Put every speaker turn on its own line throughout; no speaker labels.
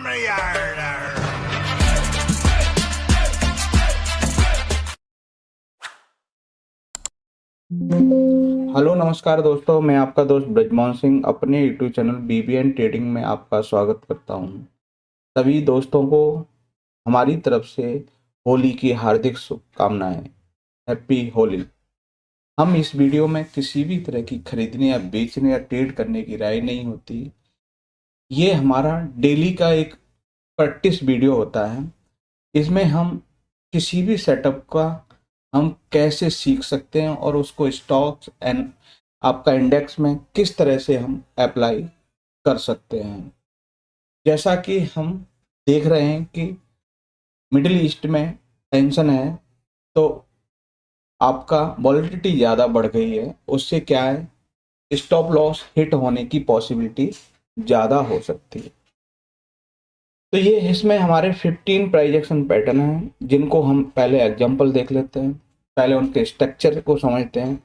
Hello नमस्कार दोस्तों, मैं आपका दोस्त ब्रजमोहन सिंह अपने यूट्यूब चैनल बीबीएन ट्रेडिंग में आपका स्वागत करता हूं। सभी दोस्तों को हमारी तरफ से होली की हार्दिक शुभकामनाएं। हैप्पी होली। हम इस वीडियो में किसी भी तरह की खरीदने या बेचने या ट्रेड करने की राय नहीं होती। ये हमारा डेली का एक प्रैक्टिस वीडियो होता है। इसमें हम किसी भी सेटअप का हम कैसे सीख सकते हैं और उसको स्टॉक्स एंड आपका इंडेक्स में किस तरह से हम अप्लाई कर सकते हैं। जैसा कि हम देख रहे हैं कि मिडिल ईस्ट में टेंशन है, तो आपका वॉलेटिलिटी ज़्यादा बढ़ गई है। उससे क्या है, स्टॉप लॉस हिट होने की पॉसिबिलिटी ज़्यादा हो सकती है। तो ये इसमें हमारे 15 प्राइस एक्शन पैटर्न हैं, जिनको हम पहले एग्जांपल देख लेते हैं, पहले उनके स्ट्रक्चर को समझते हैं,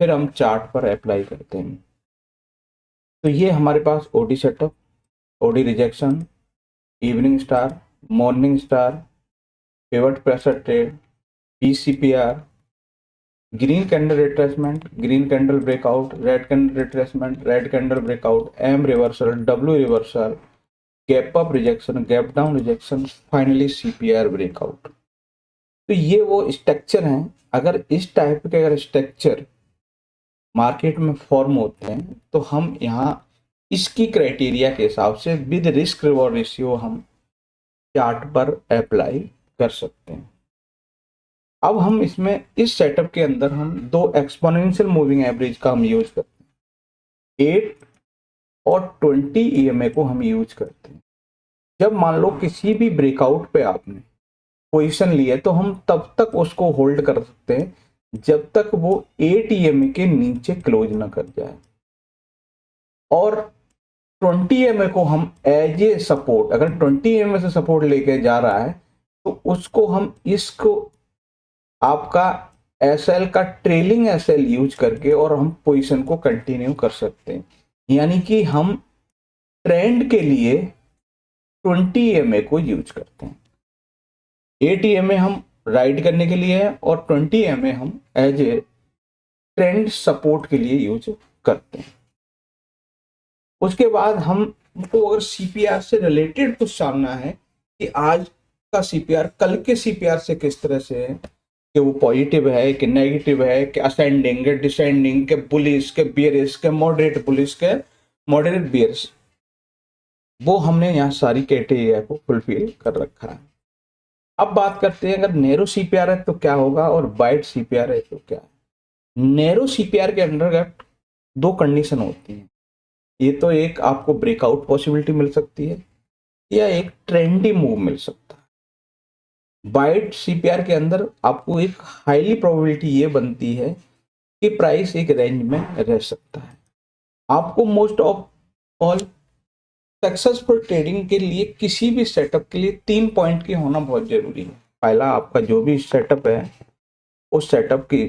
फिर हम चार्ट पर अप्लाई करते हैं। तो ये हमारे पास OD setup, OD rejection, evening star, morning star, pivot pressure trade, PCPR, green candle retracement, green candle breakout, red candle retracement, red candle breakout, M reversal, W reversal, gap up rejection, gap down rejection, finally CPR breakout. तो ये वो structure हैं। अगर इस type के structure market में form होते हैं तो हम यहाँ इसकी क्राइटेरिया के हिसाब से विद रिस्क रिवॉर्ड रेशियो हम चार्ट पर अप्लाई कर सकते हैं। अब हम इसमें इस सेटअप के अंदर हम दो एक्सपोनेंशियल मूविंग एवरेज का हम यूज करते हैं, 8 और 20 ईएमए को हम यूज करते हैं। जब मान लो किसी भी ब्रेकआउट पे आपने पोजीशन ली है तो हम तब तक उसको होल्ड कर सकते हैं जब तक वो 8 ईएमए के नीचे क्लोज ना कर जाए, और 20 ईएमए को हम एज ए सपोर्ट, अगर 20 ईएमए से सपोर्ट लेके जा रहा है तो उसको हम इसको आपका एसएल का ट्रेलिंग एसएल यूज करके और हम पोजीशन को कंटिन्यू कर सकते हैं। यानी कि हम ट्रेंड के लिए 20 ईएमए को यूज करते हैं। 8 ईएमए हम राइड करने के लिए है और 20 ईएमए हम एज ए ट्रेंड सपोर्ट के लिए यूज करते हैं। उसके बाद हमको अगर सीपीआर से रिलेटेड कुछ जानना है कि आज का सीपीआर कल के सीपीआर से किस तरह से है, कि वो पॉजिटिव है कि नेगेटिव है, कि असेंडिंग के डिसेंडिंग के बुलिश के बियरिश के मॉडरेट बुलिश के मॉडरेट बियरिश, वो हमने यहाँ सारी क्राइटेरिया को फुलफिल कर रखा है। अब बात करते हैं अगर नैरो सीपीआर है तो क्या होगा और वाइड सीपीआर है तो क्या है। नैरो सीपीआर के अंतर्गत दो कंडीशन होती हैं। ये तो एक आपको ब्रेकआउट पॉसिबिलिटी मिल सकती है या एक ट्रेंडी मूव मिल सकता है। वाइड सीपीआर के अंदर आपको एक हाईली प्रोबेबिलिटी ये बनती है कि प्राइस एक रेंज में रह सकता है। आपको most of all successful trading के लिए किसी भी सेटअप के लिए 3 पॉइंट की होना बहुत जरूरी है। पहला, आपका जो भी सेटअप है उस सेटअप की,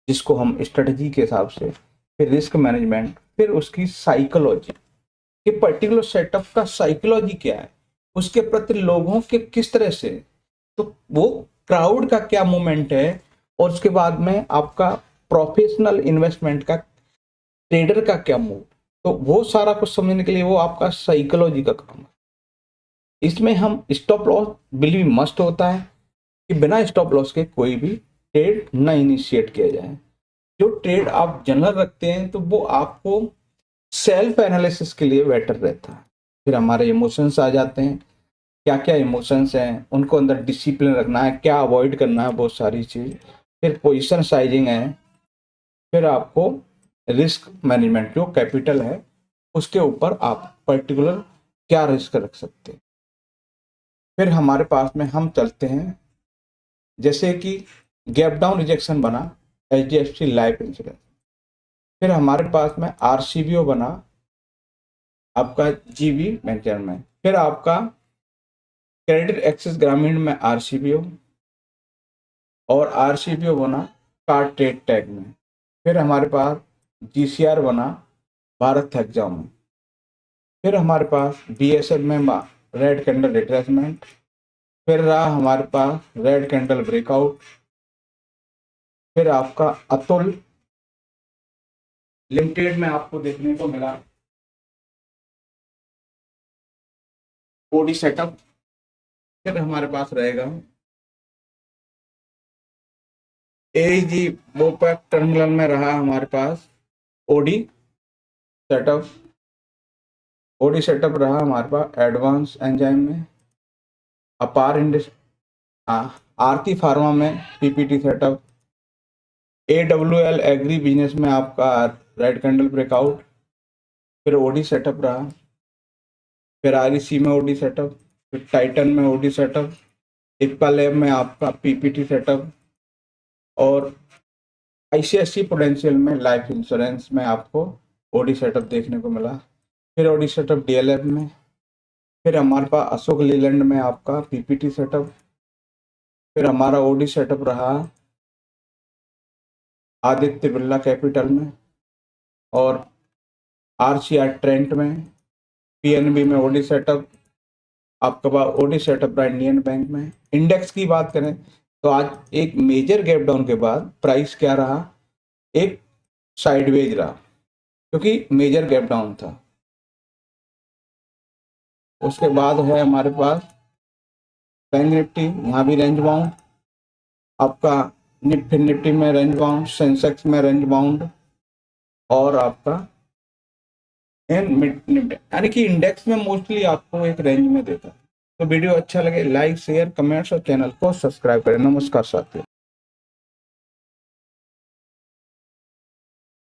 जिसको हम स्ट्रेटजी के हिसाब से, फिर रिस्क मैनेजमेंट, फिर उसकी साइकोलॉजी कि पर्टिकुलर सेटअप का साइकोलॉजी क्या है, उसके प्रति लोगों के किस तरह से, तो वो क्राउड का क्या मूवमेंट है, और उसके बाद में आपका प्रोफेशनल इन्वेस्टमेंट का, ट्रेडर का क्या मूव। तो वो सारा कुछ समझने के लिए वो आपका साइकोलॉजी का काम है। इसमें हम स्टॉप लॉस बिल्कुल मस्ट होता है कि बिना स्टॉप लॉस के कोई भी ट्रेड न इनिशिएट किया जाए। जो ट्रेड आप जनरल रखते हैं तो वो आपको सेल्फ एनालिसिस के लिए बेटर रहता है। फिर हमारे इमोशंस आ जाते हैं, क्या क्या इमोशंस हैं, उनको अंदर डिसिप्लिन रखना है, क्या अवॉइड करना है, बहुत सारी चीज़। फिर पोजीशन साइजिंग है, फिर आपको रिस्क मैनेजमेंट, जो कैपिटल है उसके ऊपर आप पर्टिकुलर क्या रिस्क रख सकते हैं। फिर हमारे पास में हम चलते हैं, जैसे कि गैप डाउन रिजेक्शन बना एचडीएफसी लाइफ इंश्योरेंस, फिर हमारे पास में आरसीबीओ बना आपका जीबी वेंचर में, फिर आपका क्रेडिट एक्सिस ग्रामीण में आरसीबीओ, और आरसीबीओ बना कार्ड ट्रेड टैग में, फिर हमारे पास जीसीआर बना भारत हेक्सा में, फिर हमारे पास बीएसएफ में रेड कैंडल रिट्रेसमेंट, फिर रहा हमारे पास रेड कैंडल ब्रेकआउट, फिर आपका अतुल लिमिटेड में आपको देखने को मिला ओडी सेटअप, फिर हमारे पास रहेगा एजी बोपेक टर्मिनल में रहा हमारे पास ओडी सेटअप, ओडी सेटअप रहा हमारे पास एडवांस एंजाइम में, अपार इंडस आरती फार्मा में PPT setup, AWL agri business में आपका रेड कैंडल ब्रेकआउट, फिर ओडी सेटअप रहा, फिर REC में ओडी सेटअप, फिर टाइटन में ओडी सेटअप, इक्का लैब में आपका पीपीटी सेटअप, और ICICI प्रूडेंशियल में लाइफ इंश्योरेंस में आपको ओडी सेटअप देखने को मिला, फिर ओडी सेटअप DLF में, फिर हमारे पास अशोक लीलैंड में आपका पीपीटी सेटअप, फिर हमारा ओडी सेटअप रहा आदित्य बिरला कैपिटल में, और RCR ट्रेंट में, PNB में ओडी सेटअप, आपके पास ओडी सेटअप रहा इंडियन बैंक में। इंडेक्स की बात करें तो आज एक मेजर गैप डाउन के बाद प्राइस क्या रहा, एक साइडवेज रहा, क्योंकि मेजर गैप डाउन था। उसके बाद है हमारे पास बैंक निफ्टी, यहाँ भी रेंज बाउंड, आपका निफ्टी में रेंज बाउंड, सेंसेक्स में रेंज बाउंड, और आपका यानी कि इंडेक्स में मोस्टली आपको एक रेंज में देता है। तो वीडियो अच्छा लगे लाइक शेयर कमेंट्स और चैनल को सब्सक्राइब करें। नमस्कार साथियों।